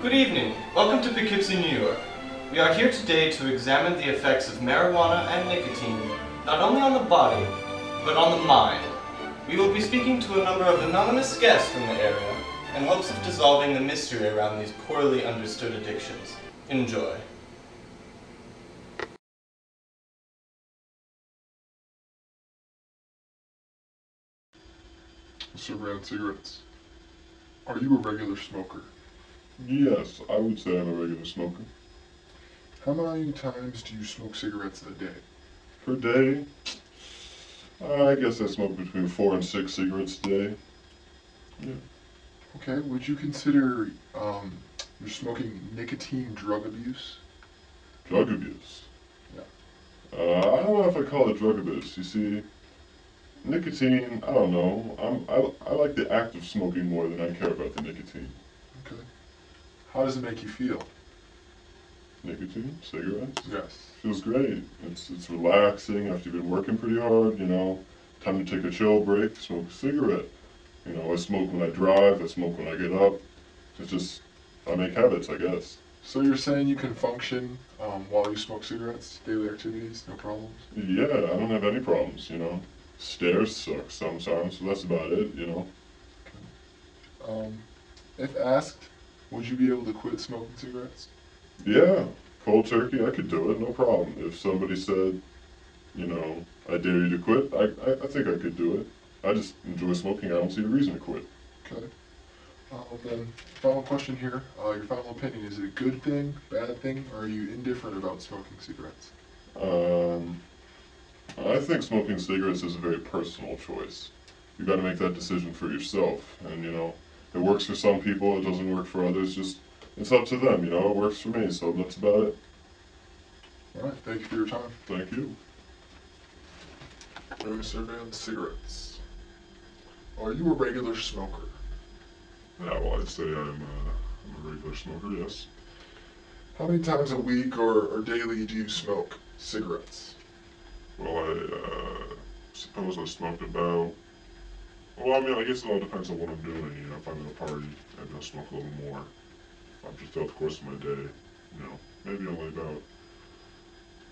Good evening. Welcome to Poughkeepsie, New York. We are here today to examine the effects of marijuana and nicotine, not only on the body, but on the mind. We will be speaking to a number of anonymous guests from the area in hopes of dissolving the mystery around these poorly understood addictions. Enjoy. Mr. Brown, cigarettes. Are you a regular smoker? Yes, I would say I'm a regular smoker. How many times do you smoke cigarettes a day? Per day, I guess I smoke between 4 and 6 cigarettes a day. Yeah. Okay, would you consider your smoking nicotine drug abuse? Drug abuse? Yeah. I don't know if I call it drug abuse. You see, nicotine, I don't know. I like the act of smoking more than I care about the nicotine. Okay. How does it make you feel? Nicotine? Cigarettes? Yes. Feels great. It's relaxing after you've been working pretty hard, you know. Time to take a chill break, smoke a cigarette. You know, I smoke when I drive, I smoke when I get up. It's just, I make habits, I guess. So you're saying you can function while you smoke cigarettes, daily activities, no problems? Yeah, I don't have any problems, you know. Stairs suck sometimes, so that's about it, you know. If asked, would you be able to quit smoking cigarettes? Yeah, cold turkey, I could do it, no problem. If somebody said, you know, I dare you to quit, I think I could do it. I just enjoy smoking, I don't see a reason to quit. Okay. Then, final question here. Your final opinion, is it a good thing, bad thing, or are you indifferent about smoking cigarettes? Um, I think smoking cigarettes is a very personal choice. You gotta make that decision for yourself, and you know, it works for some people, it doesn't work for others, just, it's up to them, you know, it works for me, so that's about it. Alright, thank you for your time. Thank you. Doing a survey on cigarettes. Are you a regular smoker? Yeah, well, I'd say I'm a regular smoker, yes. How many times a week or daily do you smoke cigarettes? Well, I suppose I smoked about, well, I mean, I guess it all depends on what I'm doing, you know, if I'm at a party, I'm gonna smoke a little more. If I'm just throughout the course of my day, you know, maybe only about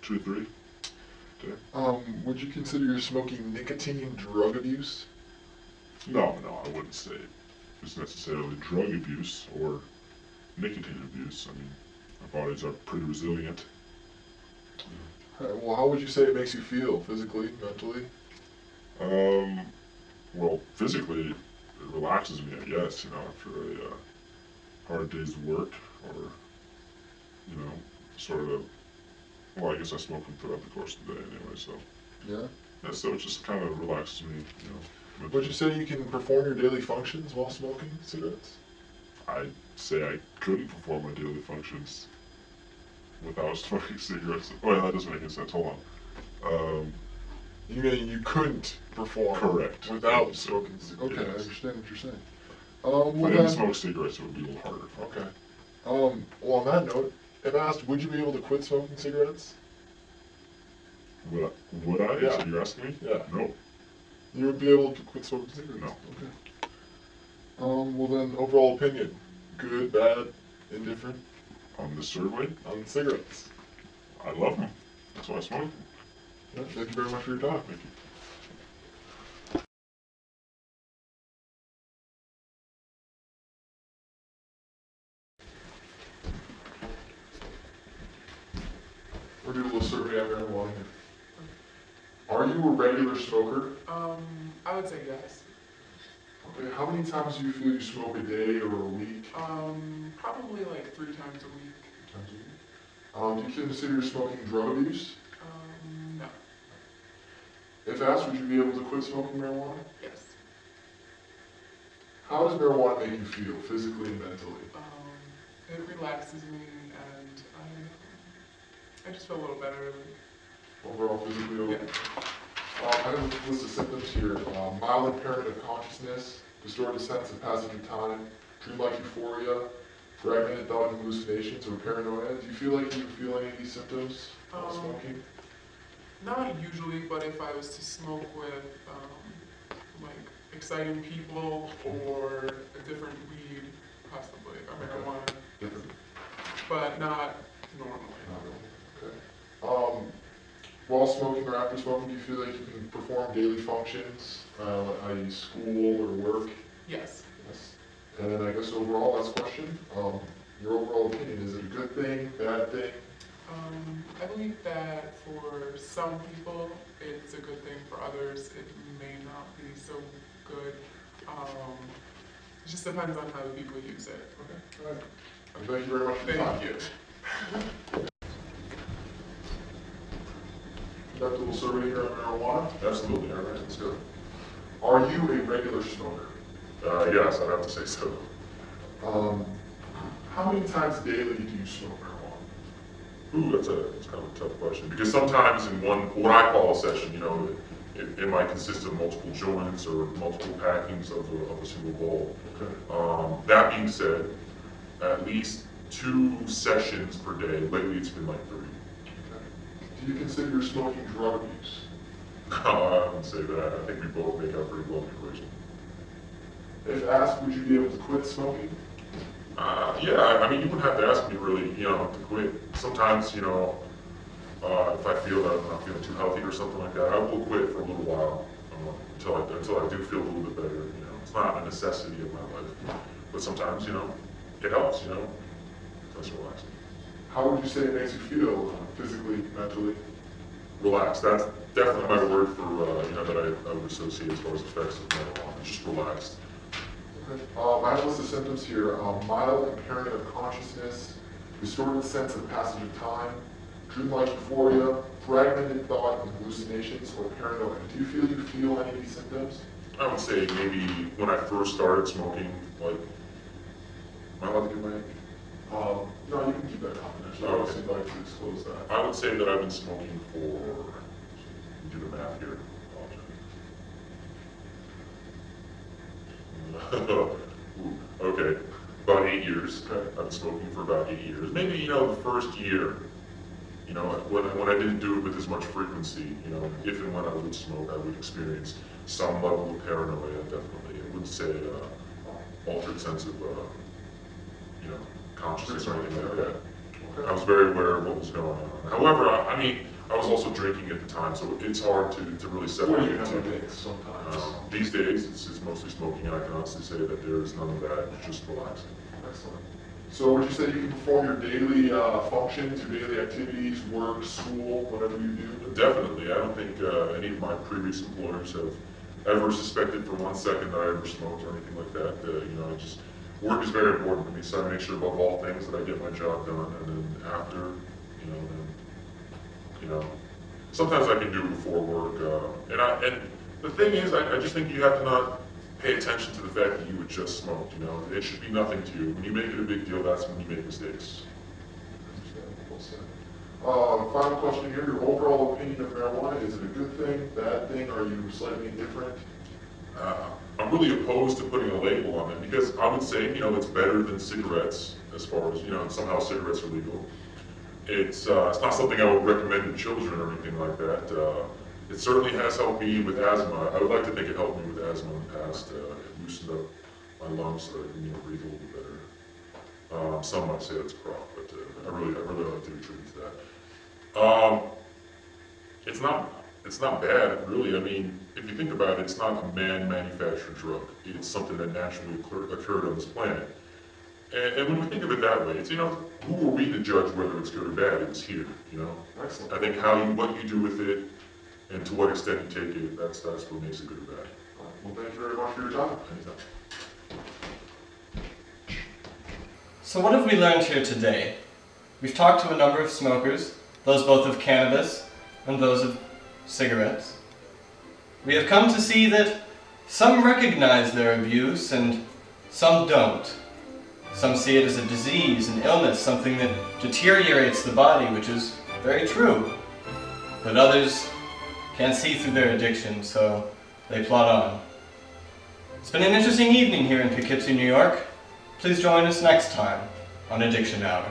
2 or 3 a day. Would you consider your smoking nicotine drug abuse? No, I wouldn't say it's necessarily drug abuse or nicotine abuse. I mean, our bodies are pretty resilient. Well, how would you say it makes you feel, physically, mentally? Um, well, physically, it relaxes me, I guess, you know, after a hard day's work, or, you know, sort of, well, I guess I smoke them throughout the course of the day anyway, so. Yeah. Yeah, so it just kind of relaxes me, you know. Would you say you can perform your daily functions while smoking cigarettes? I'd say I couldn't perform my daily functions without smoking cigarettes. Oh, yeah, that doesn't make any sense. Hold on. You mean you couldn't perform Correct. without smoking cigarettes? Okay, yes. I understand what you're saying. If I didn't smoke cigarettes, it would be a little harder. Okay. Well, on that note, if asked, would you be able to quit smoking cigarettes? Would I? Yeah. So you're asking me? Yeah. No. You would be able to quit smoking cigarettes? No. Okay. Well then, overall opinion. Good, bad, indifferent? On the survey? On cigarettes. I love them. That's why I smoke them. Yeah, thank you very much for your time. Thank you. We're doing a little survey on marijuana here. Are you a regular smoker? I would say yes. Okay, how many times do you feel you smoke a day or a week? Probably like 3 times a week. Do you consider your smoking drug abuse? No. If asked, would you be able to quit smoking marijuana? Yes. How does marijuana make you feel, physically and mentally? It relaxes me and I just feel a little better. Overall, physically okay? Yeah. I have a list of symptoms here. Mild impairment of consciousness, distorted sense of passage of time, dreamlike euphoria, fragmented thought and hallucinations, or paranoia. Do you feel like you feel any of these symptoms while smoking? Not usually, but if I was to smoke with like exciting people or a different weed, possibly, or marijuana. but not normally. Okay. While smoking or after smoking, do you feel like you can perform daily functions, i.e. school or work? Yes. Yes. And then I guess overall, last question, your overall opinion, is it a good thing, bad thing? I believe that for some people, it's a good thing. For others, it may not be so good. It just depends on how the people use it. Okay, all right. And thank you very much for your time. Thank you. Conduct a little survey here on marijuana. Absolutely, all right, let's go. Are you a regular smoker? Yes, I'd have to say so. How many times daily do you smoke marijuana? Ooh, that's kind of a tough question, because sometimes in what I call a session, it might consist of multiple joints or multiple packings of a single bowl. Okay. That being said, at least 2 sessions per day. Lately it's been like 3. Okay. Do you consider your smoking drug abuse? I wouldn't say that. I think we both make out pretty well in the equation. If asked, would you be able to quit smoking? Yeah, I mean, you wouldn't have to ask me really, to quit. Sometimes, if I feel that I'm not feeling too healthy or something like that, I will quit for a little while until I do feel a little bit better. It's not a necessity of my life, but sometimes, it helps. That's relaxing. How would you say it makes you feel physically, mentally? Relaxed. That's definitely my word for that I would associate as far as effects of marijuana. Just relaxed. Okay. I have a list of symptoms here. Mild impairment of consciousness, distorted sense of passage of time, dreamlike euphoria, fragmented thought and hallucinations, or paranoia. Do you feel any of these symptoms? I would say maybe when I first started smoking, like, am I allowed to give my age? No, you can keep that confidential. Oh, I okay. don't like to disclose that. I would say that I've been smoking for, do the math here, Ooh, okay, about 8 years. Okay. I've been smoking for about 8 years. Maybe, the first year, when I didn't do it with as much frequency, if and when I would smoke, I would experience some level of paranoia, definitely. I wouldn't say altered sense of, consciousness or anything like that. Okay. I was very aware of what was going on. However, I mean, I was also drinking at the time, so it's hard to really Or separate you the have two. a mix sometimes. These days, it's mostly smoking, and I can honestly say that there is none of that. It's just relaxing. Excellent. So would you say you can perform your daily functions, your daily activities, work, school, whatever you do? Definitely. I don't think any of my previous employers have ever suspected for 1 second that I ever smoked or anything like that. Work is very important to me, so I make sure above all things that I get my job done, and then after, sometimes I can do it before work. And the thing is, I just think you have to not pay attention to the fact that you had just smoked. It should be nothing to you. When you make it a big deal, that's when you make mistakes. Well said. Final question here, your overall opinion of marijuana, is it a good thing, bad thing, are you slightly indifferent? I'm really opposed to putting a label on it because I would say, it's better than cigarettes as far as, somehow cigarettes are legal. It's not something I would recommend to children or anything like that. It certainly has helped me with asthma. I would like to think it helped me with asthma in the past. It loosened up my lungs so that I can breathe a little bit better. Some might say that's a crop, but I really like to attribute to that. It's not bad, really. I mean, if you think about it, it's not a man-manufactured drug. It's something that naturally occurred on this planet. And when we think of it that way, it's, who are we to judge whether it's good or bad? It's here, Excellent. I think what you do with it and to what extent you take it, that's what makes it good or bad. Well, thank you very much for your time. Anytime. So what have we learned here today? We've talked to a number of smokers, those both of cannabis and those of cigarettes. We have come to see that some recognize their abuse and some don't. Some see it as a disease, an illness, something that deteriorates the body, which is very true. But others can't see through their addiction, so they plod on. It's been an interesting evening here in Poughkeepsie, New York. Please join us next time on Addiction Hour.